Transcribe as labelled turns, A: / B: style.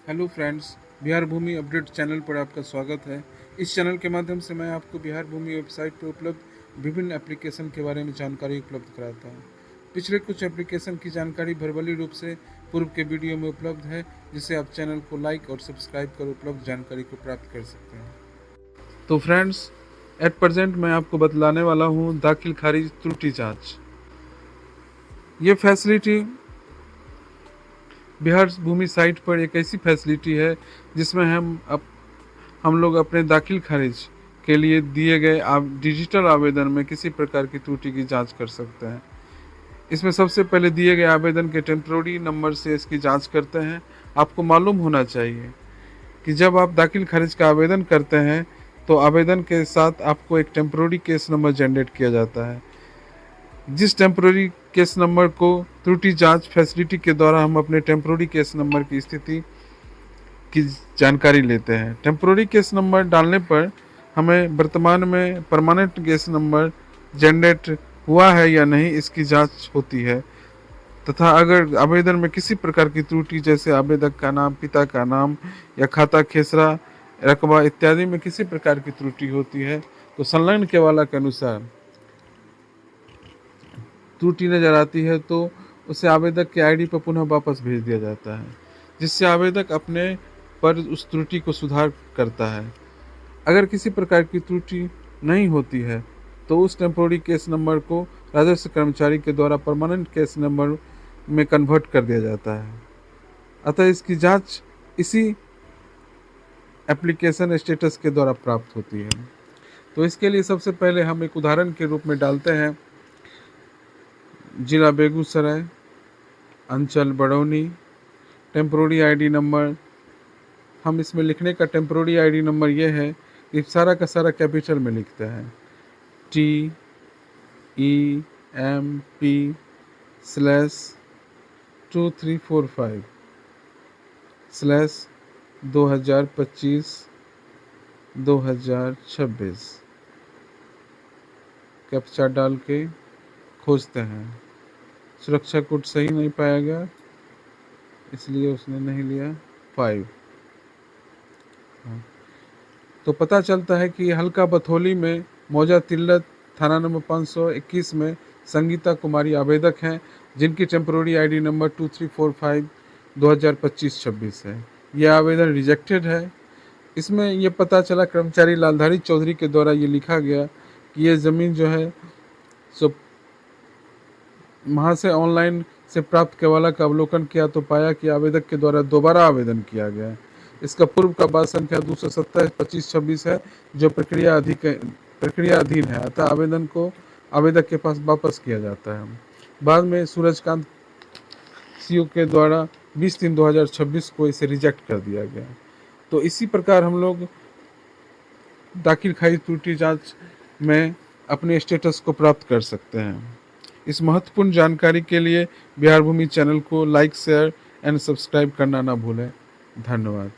A: Hello friends, Bihar भूमि update channel पर आपका स्वागत है। इस चैनल के माध्यम से मैं आपको बिहार भूमि वेबसाइट पर उपलब्ध विभिन्न एप्लीकेशन के बारे में जानकारी उपलब्ध कराता हूँ। पिछले कुछ एप्लीकेशन की जानकारी भरवली रूप से पूर्व के वीडियो में उपलब्ध है, जिससे आप चैनल को लाइक और सब्सक्राइब कर उपलब्ध जानकारी को प्राप्त कर सकते हैं। तो फ्रेंड्स, एट प्रेजेंट मैं आपको बतलाने वाला हूँ दाखिल खारिज त्रुटि जाँच। ये फैसिलिटी बिहार भूमि साइट पर एक ऐसी फैसिलिटी है जिसमें हम लोग अपने दाखिल खारिज के लिए दिए गए डिजिटल आवेदन में किसी प्रकार की त्रुटि की जांच कर सकते हैं। इसमें सबसे पहले दिए गए आवेदन के टेम्प्रोरी नंबर से इसकी जांच करते हैं। आपको मालूम होना चाहिए कि जब आप दाखिल खारिज का आवेदन करते हैं तो आवेदन के साथ आपको एक टेम्प्रोरी केस नंबर जनरेट किया जाता है। जिस टेम्प्रोरी केस नंबर को त्रुटि जांच फैसिलिटी के द्वारा हम अपने टेम्प्रोरी केस नंबर की स्थिति की जानकारी लेते हैं। टेम्प्रोरी केस नंबर डालने पर हमें वर्तमान में परमानेंट केस नंबर जनरेट हुआ है या नहीं इसकी जांच होती है, तथा अगर आवेदन में किसी प्रकार की त्रुटि जैसे आवेदक का नाम, पिता का नाम या खाता खेसरा, रकबा इत्यादि में किसी प्रकार की त्रुटि होती है तो संलग्न केवाला के अनुसार त्रुटि नजर आती है तो उसे आवेदक के आईडी पर पुनः वापस भेज दिया जाता है, जिससे आवेदक अपने पर उस त्रुटि को सुधार करता है। अगर किसी प्रकार की त्रुटि नहीं होती है तो उस टेम्पोररी केस नंबर को राजस्व कर्मचारी के द्वारा परमानेंट केस नंबर में कन्वर्ट कर दिया जाता है। अतः इसकी जांच इसी एप्लीकेशन स्टेटस के द्वारा प्राप्त होती है। तो इसके लिए सबसे पहले हम एक उदाहरण के रूप में डालते हैं जिला बेगूसराय, अंचल बड़ौनी, टेम्प्रोरी आईडी नंबर। हम इसमें लिखने का टेम्प्रोरी आईडी नंबर ये है कि सारा का सारा कैपिटल में लिखते हैं TEMP/2345/2025-2026 कैप्चा डाल के खोजते हैं। सुरक्षा कोड सही नहीं पाया गया, इसलिए उसने नहीं लिया 5। तो पता चलता है कि हल्का बथौली में मौजा तिल्लत थाना नंबर 521 में संगीता कुमारी आवेदक हैं, जिनकी टेम्प्रोरी आईडी नंबर 2345/2025-26 है। यह आवेदन रिजेक्टेड है। इसमें यह पता चला कर्मचारी लालधारी चौधरी के द्वारा ये लिखा गया कि ये ज़मीन जो है सो वहाँ से ऑनलाइन से प्राप्त केवाला का अवलोकन किया तो पाया कि आवेदक के द्वारा दोबारा आवेदन किया गया है। इसका पूर्व का बाद संख्या 227/25-26 है, जो प्रक्रियाधीन है। अतः आवेदन को आवेदक के पास वापस किया जाता है। बाद में सूरजकांत सीओ के द्वारा 20/3/2026 को इसे रिजेक्ट कर दिया गया। तो इसी प्रकार हम लोग दाखिल खारिज त्रुटि जांच में अपने स्टेटस को प्राप्त कर सकते हैं। इस महत्वपूर्ण जानकारी के लिए बिहार भूमि चैनल को लाइक, शेयर एंड सब्सक्राइब करना ना भूलें। धन्यवाद।